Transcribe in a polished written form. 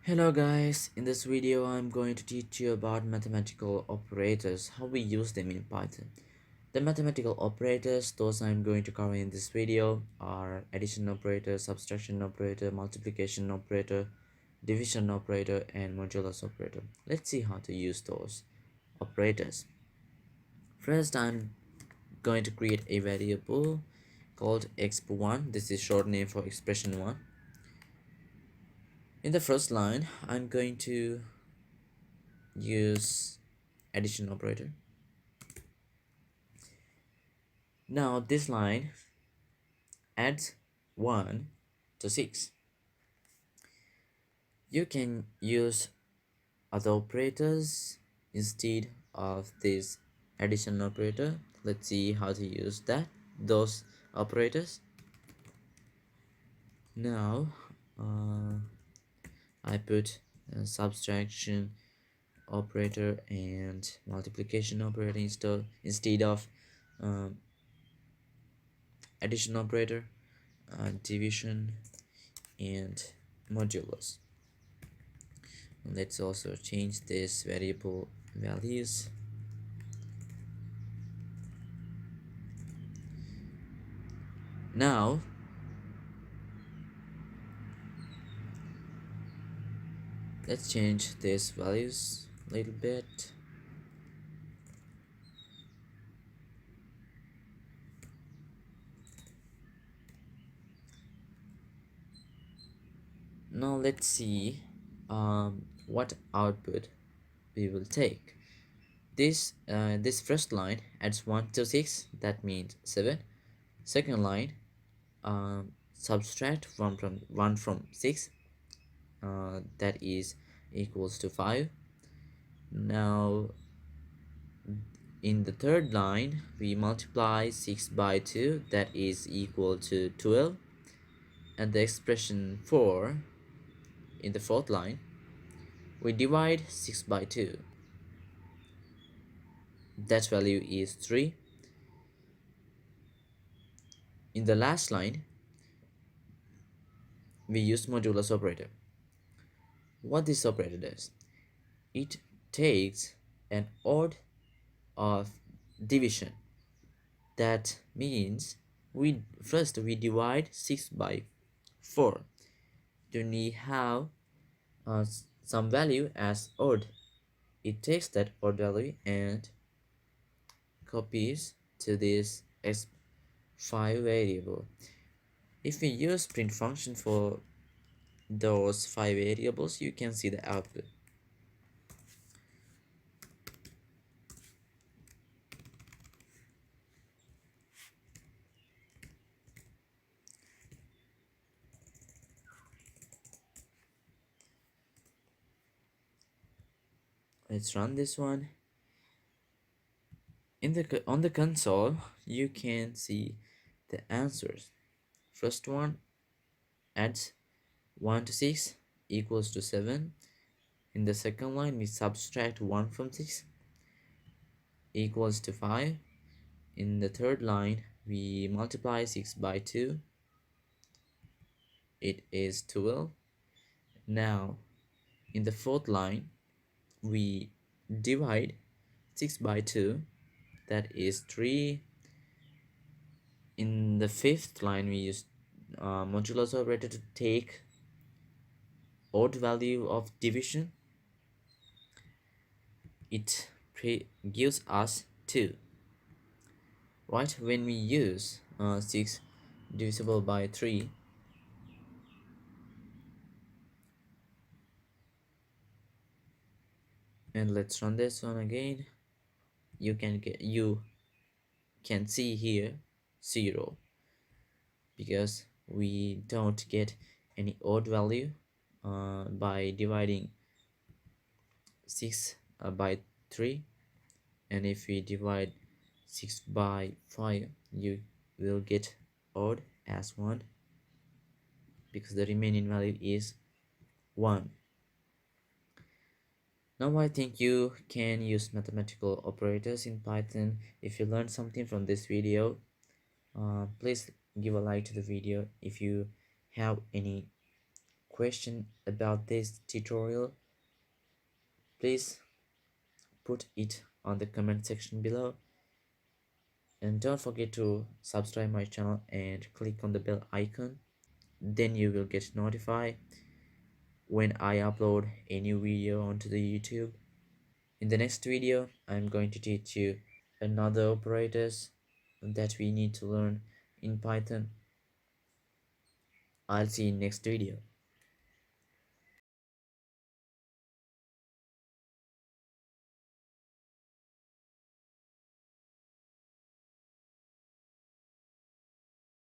Hello guys, in this video I'm going to teach you about mathematical operators, how we use them in Python. The mathematical operators, those I'm going to cover in this video are addition operator, subtraction operator, multiplication operator, division operator and modulus operator. Let's see how to use those operators. First I'm going to create a variable called exp1. This is short name for expression1. In the first line I'm going to use addition operator. Now this line adds 1 to 6. You can use other operators instead of this addition operator. Let's see how to use those operators. Now I put a subtraction operator and multiplication operator instead of um, addition operator, division and modulus. Let's also change this variable values. Now let's change these values a little bit. Now let's see what output we will take. This first line adds 1 to 6, that means 7. Second line, subtract 1 from 6, that is equals to 5. Now in the third line we multiply 6 by 2, that is equal to 12, and the expression 4 in the fourth line we divide 6 by 2, that value is 3. In the last line we use modulus operator. What this operator does, it takes an odd of division. That means we divide 6 by 4. Then we have some value as odd. It takes that odd value and copies to this s5 variable. If we use print function for those 5 variables, you can see the output. Let's run this one. On the console you can see the answers. First one adds 1 to 6 equals to 7. In the second line we subtract 1 from 6 equals to 5. In the third line we multiply 6 by 2, it is 12. Now in the fourth line we divide 6 by 2, that is 3. In the fifth line we use modulus operator to take odd value of division. It gives us 2. Right, when we use 6 divisible by 3, and let's run this one again, you can see here 0, because we don't get any odd value by dividing 6 by 3. And if we divide 6 by 5, you will get odd as 1, because the remaining value is 1. Now I think you can use mathematical operators in Python. If you learned something from this video, please give a like to the video. If you have any question about this tutorial, please put it on the comment section below, and don't forget to subscribe my channel and click on the bell icon. Then you will get notified when I upload a new video onto the YouTube. In the next video, I'm going to teach you another operators that we need to learn in Python. I'll see you in next video.